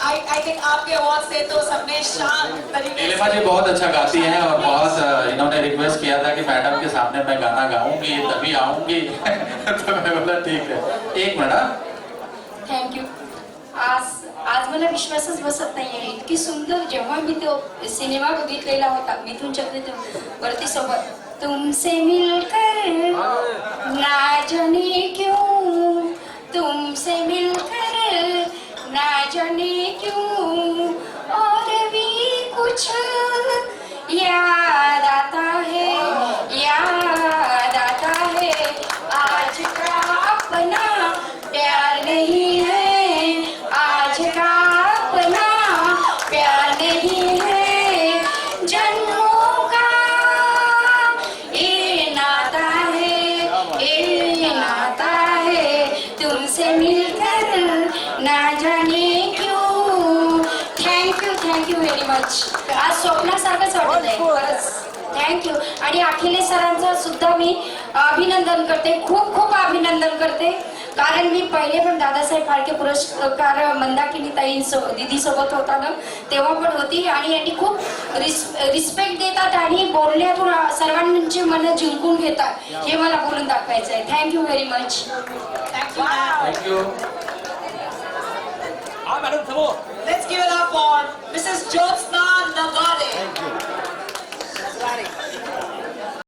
I think आपके आवाज से तो सबने शांत तरीके नीलिमा जी बहुत अच्छा गाती हैं और बहुत इन्होंने रिक्वेस्ट किया था कि मैडम के सामने मैं गाना गाऊंगी तभी आऊंगी तो मैं बोला ठीक है। एक मिनट। थँक्यू। आज मला विश्वासच बसत नाहीये, इतकी सुंदर जेव्हा मी तो सिनेमा बघितलेला होता मिथुन चक्रवर्ती सोबत, तुमसे मिलकर ना जाने क्यों, तुमसे मिलकर ना जाने क्यों और भी कुछ याद आता है, याद आता है, आज का अपना प्यार नहीं है, आज का अपना प्यार नहीं है, जन्मों का ये नाता है, ये नाता है, तुमसे मिलकर ना जाने क्यों। Thank you very much. आज स्वप्नासारखंच वाटत आहे खरंच। थँक्यू। आणि अखिलेश सरांचं सुद्धा मी अभिनंदन करते, खूप खूप अभिनंदन करते, कारण मी पहिले पण दादासाहेब फाळके पुरस्कार मंदाकिनी ताई दीदी सोबत होता ना तेव्हा पण होती आणि यांनी खूप रिस्पेक्ट देतात आणि बोलण्यातून सर्वांची मनं जिंकून घेतात हे मला बोलून दाखवायचं आहे। Thank you very much. Thank you. Let's give it up for Mrs. Jyotsna Nagade.